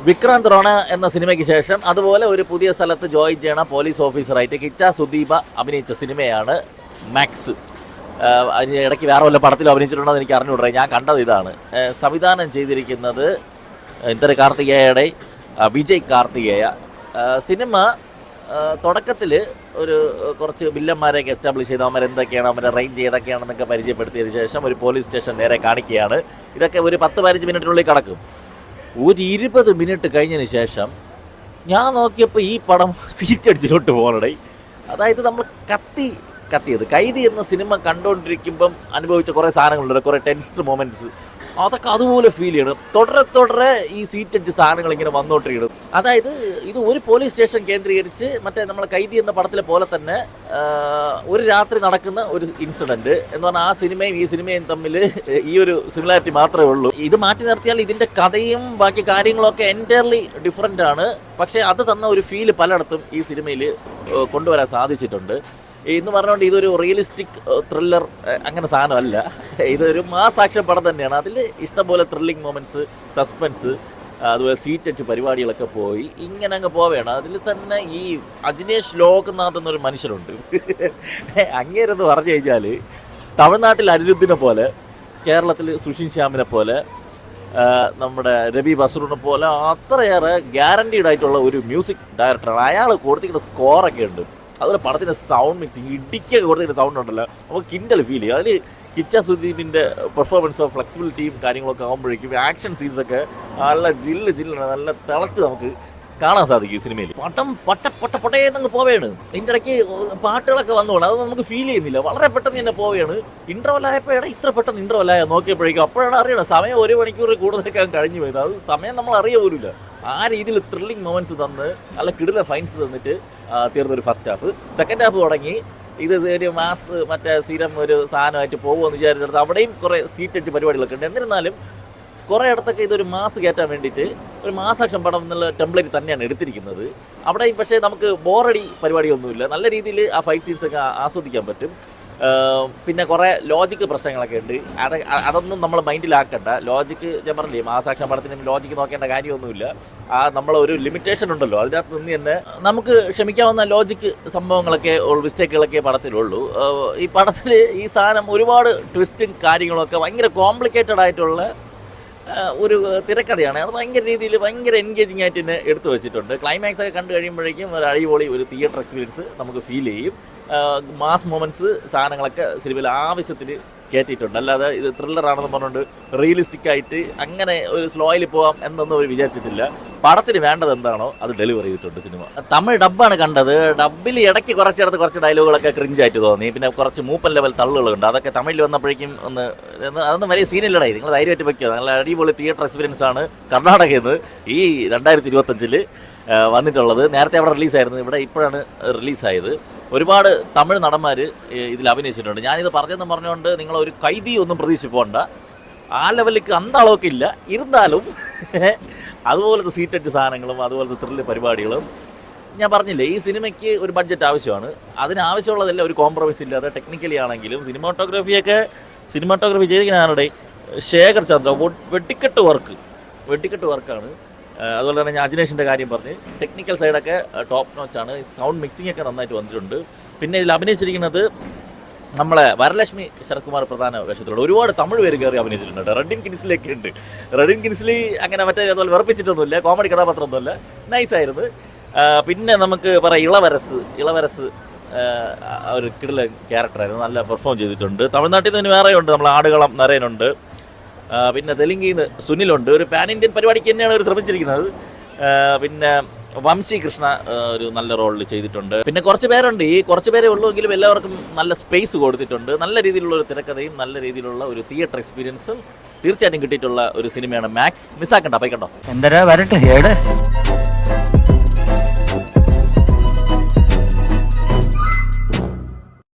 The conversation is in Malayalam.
വിക്രാന്ത് റോണ എന്ന സിനിമയ്ക്ക് ശേഷം അതുപോലെ ഒരു പുതിയ സ്ഥലത്ത് ജോയിൻ ചെയ്യണ പോലീസ് ഓഫീസറായിട്ട് കിച്ച സുദീപ അഭിനയിച്ച സിനിമയാണ് മാക്സ്. ഇടയ്ക്ക് വേറെ വല്ല പടത്തിലും അഭിനയിച്ചിട്ടുണ്ടോ എന്ന് എനിക്ക് അറിഞ്ഞുകൂടാ. ഞാൻ കണ്ടത് ഇതാണ്. സംവിധാനം ചെയ്തിരിക്കുന്നത് ഇന്ദ്ര കാർത്തികേയയുടെ വിജയ് കാർത്തികേയ. സിനിമ തുടക്കത്തിൽ ഒരു കുറച്ച് വില്ലന്മാരെയൊക്കെ എസ്റ്റാബ്ലിഷ് ചെയ്ത് അവന്മാർ എന്തൊക്കെയാണ്, അവരെ റേഞ്ച് ഏതൊക്കെയാണെന്നൊക്കെ പരിചയപ്പെടുത്തിയതിന് ശേഷം ഒരു പോലീസ് സ്റ്റേഷൻ നേരെ കാണിക്കുകയാണ്. ഇതൊക്കെ ഒരു 10-15 മിനിറ്റിനുള്ളിൽ കടക്കും. ഒരു 20 മിനിറ്റ് കഴിഞ്ഞതിന് ശേഷം ഞാൻ നോക്കിയപ്പോൾ ഈ പടം സീറ്റ് അടിച്ചിലോട്ട് പോകണേ. അതായത് നമ്മൾ കത്തിയത് കൈദി എന്ന സിനിമ കണ്ടുകൊണ്ടിരിക്കുമ്പം അനുഭവിച്ച കുറേ സാധനങ്ങളുണ്ട്, കുറേ ടെൻസ്ഡ് മൊമെൻറ്റ്സ്, അതൊക്കെ അതുപോലെ ഫീൽ ചെയ്യണം. തുടരെ ഈ സീറ്റ് അടിച്ച് സാധനങ്ങൾ ഇങ്ങനെ വന്നോട്ടിരിക്കണം. അതായത് ഇത് ഒരു പോലീസ് സ്റ്റേഷൻ കേന്ദ്രീകരിച്ച് മറ്റേ നമ്മൾ കൈദി എന്ന പടത്തിലെ പോലെ തന്നെ ഒരു രാത്രി നടക്കുന്ന ഒരു ഇൻസിഡൻറ്റ് എന്ന് പറഞ്ഞാൽ ആ സിനിമയും ഈ സിനിമയും തമ്മിൽ ഈ ഒരു സിമിലാരിറ്റി മാത്രമേ ഉള്ളൂ. ഇത് മാറ്റി നിർത്തിയാൽ ഇതിൻ്റെ കഥയും ബാക്കി കാര്യങ്ങളൊക്കെ എൻറ്റയർലി ഡിഫറെൻ്റ് ആണ്. പക്ഷേ അത് തന്ന ഒരു ഫീല് പലയിടത്തും ഈ സിനിമയിൽ കൊണ്ടുവരാൻ സാധിച്ചിട്ടുണ്ട്. എന്ന് പറഞ്ഞുകൊണ്ട് ഇതൊരു റിയലിസ്റ്റിക് ത്രില്ലർ അങ്ങനെ സാധനമല്ല, ഇതൊരു മാസ് ആക്ഷൻ പടം തന്നെയാണ്. അതിൽ ഇഷ്ടംപോലെ ത്രില്ലിങ് മൊമെൻറ്റ്സ്, സസ്പെൻസ്, അതുപോലെ സീറ്റ് അടിച്ച് പരിപാടികളൊക്കെ പോയി ഇങ്ങനെ അങ്ങ് പോവുകയാണ്. അതിൽ തന്നെ ഈ അജിനേഷ് ലോക്നാഥ് എന്നൊരു മനുഷ്യനുണ്ട്. അങ്ങേരെന്ന് പറഞ്ഞു കഴിഞ്ഞാൽ തമിഴ്നാട്ടിൽ അനിരുദ്ധിനെ പോലെ, കേരളത്തിൽ സുഷിൻ ശ്യാമിനെ പോലെ, നമ്മുടെ രവി ബസൂറിനെ പോലെ അത്രയേറെ ഗ്യാരണ്ടീഡ് ആയിട്ടുള്ള ഒരു മ്യൂസിക് ഡയറക്ടറാണ്. അയാൾ കൊടുത്തിരിക്കുന്ന സ്കോറൊക്കെ ഉണ്ട്. അതുപോലെ പടത്തിൻ്റെ സൗണ്ട് മിക്സിങ്, ഇടിക്കൊക്കെ കൊടുത്തിട്ട് സൗണ്ട് ഉണ്ടല്ലോ, നമുക്ക് കിൻഡൽ ഫീൽ ചെയ്യും. അതിൽ കിച്ച സുദീപിൻ്റെ പെർഫോമൻസോ ഫ്ലെക്സിബിലിറ്റിയും കാര്യങ്ങളൊക്കെ ആകുമ്പോഴേക്കും ആക്ഷൻ സീൻസൊക്കെ നല്ല ജില്ലാണ്, നല്ല തിളച്ച് നമുക്ക് കാണാൻ സാധിക്കും ഈ സിനിമയിൽ. പടം പൊട്ടേന്നങ്ങ് പോവുകയാണ്. ഇതിൻ്റെ ഇടയ്ക്ക് പാട്ടുകളൊക്കെ വന്നുകൊണ്ട് അത് നമുക്ക് ഫീൽ ചെയ്യുന്നില്ല, വളരെ പെട്ടെന്ന് തന്നെ പോവുകയാണ്. ഇൻ്റർവെല്ലായപ്പോഴാണ് ഇത്ര പെട്ടെന്ന് ഇൻ്റർവെല്ലായ നോക്കിയപ്പോഴേക്കും അപ്പോഴാണ് അറിയണം സമയം 1 മണിക്കൂർ കൂടുതലൊക്കെ കഴിഞ്ഞു പോയത്. അത് സമയം നമ്മൾ അറിയ പോലുമില്ല. ആ രീതിയിൽ ത്രില്ലിങ് മൊമെൻറ്റ്സ് തന്ന് നല്ല കിടില ഫൈൻസ് തന്നിട്ട് തീർന്നൊരു ഫസ്റ്റ് ഹാഫ്. സെക്കൻഡ് ഹാഫ് തുടങ്ങി ഇത് ഒരു മാസ് മറ്റേ സ്ഥിരം ഒരു സാധനമായിട്ട് പോകുമെന്ന് വിചാരിച്ചെടുത്ത് അവിടെയും കുറേ സീറ്റ് അടിച്ച് പരിപാടികളൊക്കെ ഉണ്ട്. എന്നിരുന്നാലും കുറേ ഇടത്തൊക്കെ ഇതൊരു മാസ് കയറ്റാൻ വേണ്ടിയിട്ട് ഒരു മാസ് ആക്ഷൻ പടം എന്നുള്ള ടെംപ്ലേറ്റ് തന്നെയാണ് എടുത്തിരിക്കുന്നത്. അവിടെയും പക്ഷേ നമുക്ക് ബോറടി പരിപാടിയൊന്നുമില്ല, നല്ല രീതിയിൽ ആ ഫൈറ്റ് സീൻസൊക്കെ ആസ്വദിക്കാൻ പറ്റും. പിന്നെ കുറേ ലോജിക്ക് പ്രശ്നങ്ങളൊക്കെ ഉണ്ട്. അതൊന്നും നമ്മൾ മൈൻഡിലാക്കണ്ട. ലോജിക്ക് ഞാൻ പറഞ്ഞില്ലേ, മാസ് ആക്ഷൻ പടത്തിന് ലോജിക്ക് നോക്കേണ്ട കാര്യമൊന്നുമില്ല. നമ്മളൊരു ലിമിറ്റേഷൻ ഉണ്ടല്ലോ, അതിനകത്ത് നിന്ന് തന്നെ നമുക്ക് ക്ഷമിക്കാവുന്ന ലോജിക്ക് സംഭവങ്ങളൊക്കെ മിസ്റ്റേക്കുകളൊക്കെ പടത്തിലുള്ളൂ. ഈ പടത്തിൽ ഈ സാധനം ഒരുപാട് ട്വിസ്റ്റും കാര്യങ്ങളൊക്കെ ഭയങ്കര കോംപ്ലിക്കേറ്റഡ് ആയിട്ടുള്ള ഒരു തിരക്കഥയാണ്. അത് ഭയങ്കര രീതിയിൽ ഭയങ്കര എൻഗേജിങ് ആയിട്ട് തന്നെ എടുത്തു വെച്ചിട്ടുണ്ട്. ക്ലൈമാക്സ് ഒക്കെ കണ്ടു കഴിയുമ്പോഴേക്കും ഒരു അടിപൊളി ഒരു തിയേറ്റർ എക്സ്പീരിയൻസ് നമുക്ക് ഫീൽ ചെയ്യും. മാസ് മൊമെൻറ്റ്സ് സാധനങ്ങളൊക്കെ സിനിമയിൽ ആവശ്യത്തിന് കയറ്റിയിട്ടുണ്ട്. അല്ലാതെ ഇത് ത്രില്ലറാണെന്ന് പറഞ്ഞുകൊണ്ട് റിയലിസ്റ്റിക് ആയിട്ട് അങ്ങനെ ഒരു സ്ലോയിൽ പോകാം എന്നൊന്നും അവർ വിചാരിച്ചിട്ടില്ല. പടത്തിന് വേണ്ടത് എന്താണോ അത് ഡെലിവർ ചെയ്തിട്ടുണ്ട് സിനിമ. തമിഴ് ഡബ്ബാണ് കണ്ടത്. ഡബ്ബിൽ ഇടയ്ക്ക് കുറച്ച് ഡയലോഗുകളൊക്കെ ക്രിഞ്ചായിട്ട് തോന്നി. പിന്നെ കുറച്ച് മൂപ്പൻ ലെവൽ തള്ളുകളുണ്ട്. അതൊക്കെ തമിഴിൽ വന്നപ്പോഴേക്കും അതൊന്നും വലിയ സീനില്ലടായി. നിങ്ങൾ ധൈര്യമായിട്ട് വയ്ക്കുക. നല്ല അടിപൊളി തിയേറ്റർ എക്സ്പീരിയൻസ് ആണ് കർണാടകയിൽ നിന്ന് ഈ 2025 വന്നിട്ടുള്ളത്. നേരത്തെ അവിടെ റിലീസായിരുന്നു, ഇവിടെ ഇപ്പോഴാണ് റിലീസായത്. ഒരുപാട് തമിഴ് നടന്മാർ ഇതിൽ അഭിനയിച്ചിട്ടുണ്ട്. ഞാനിത് പറഞ്ഞുകൊണ്ട് നിങ്ങളൊരു കൈദി ഒന്നും പ്രതീക്ഷിച്ച് പോകണ്ട. ആ ലെവലിലേക്ക് അന്താളമൊക്കെ ഇല്ല. ഇരുന്നാലും അതുപോലത്തെ സീറ്ററ്റ് സാധനങ്ങളും അതുപോലത്തെ ത്രില്ല് പരിപാടികളും ഞാൻ പറഞ്ഞില്ലേ, ഈ സിനിമയ്ക്ക് ഒരു ബഡ്ജറ്റ് ആവശ്യമാണ്. അതിനാവശ്യമുള്ളതെല്ലാം ഒരു കോംപ്രമൈസ് ഇല്ലാതെ ടെക്നിക്കലി ആണെങ്കിലും സിനിമാറ്റോഗ്രാഫി ചെയ്തിരിക്കുന്നവരുടെ ശേഖർ ചന്ദ്ര വെട്ടിക്കെട്ട് വർക്കാണ്. അതുപോലെ തന്നെ ഞാൻ അജിനേഷിൻ്റെ കാര്യം പറഞ്ഞ് ടെക്നിക്കൽ സൈഡൊക്കെ ടോപ്പ് നോച്ചാണ്. സൗണ്ട് മിക്സിംഗ് ഒക്കെ നന്നായിട്ട് വന്നിട്ടുണ്ട്. പിന്നെ ഇതിൽ അഭിനയിച്ചിരിക്കുന്നത് നമ്മളെ വരലക്ഷ്മി ശരത്കുമാർ പ്രധാന വേഷത്തിലുള്ള ഒരുപാട് തമിഴ് പേര് കയറി അഭിനയിച്ചിട്ടുണ്ട്. റെഡിൻ കിൻസ്ലിയൊക്കെ ഉണ്ട്. റെഡിൻ കിൻസ്ലി അങ്ങനെ മറ്റേ അതുപോലെ വെറുപ്പിച്ചിട്ടൊന്നുമില്ല, കോമഡി കഥാപാത്രമൊന്നുമല്ല, നൈസായിരുന്നു. പിന്നെ നമുക്ക് പറയാം ഇളവരസ് ഒരു കിടില ക്യാരക്ടറായിരുന്നു, നല്ല പെർഫോം ചെയ്തിട്ടുണ്ട്. തമിഴ്നാട്ടിൽ നിന്ന് വേറെ ഉണ്ട്, നമ്മൾ ആടുകളം നരേനുണ്ട്. പിന്നെ തെലുങ്കിൽ നിന്ന് സുനിലുണ്ട്. ഒരു പാൻ ഇന്ത്യൻ പരിപാടിക്ക് തന്നെയാണ് അവർ ശ്രമിച്ചിരിക്കുന്നത്. പിന്നെ വംശി കൃഷ്ണ ഒരു നല്ല റോളിൽ ചെയ്തിട്ടുണ്ട്. പിന്നെ കുറച്ച് പേരുണ്ട്. ഈ കുറച്ച് പേരേ ഉള്ളൂ എങ്കിലും എല്ലാവർക്കും നല്ല സ്പേസ് കൊടുത്തിട്ടുണ്ട്. നല്ല രീതിയിലുള്ള ഒരു തിരക്കഥയും നല്ല രീതിയിലുള്ള ഒരു തിയേറ്റർ എക്സ്പീരിയൻസും തീർച്ചയായിട്ടും കിട്ടിയിട്ടുള്ള ഒരു സിനിമയാണ് മാക്സ്. മിസ്സാക്കണ്ട, പോയിക്കണ്ടോ. എന്തരാ വരട്ടെ.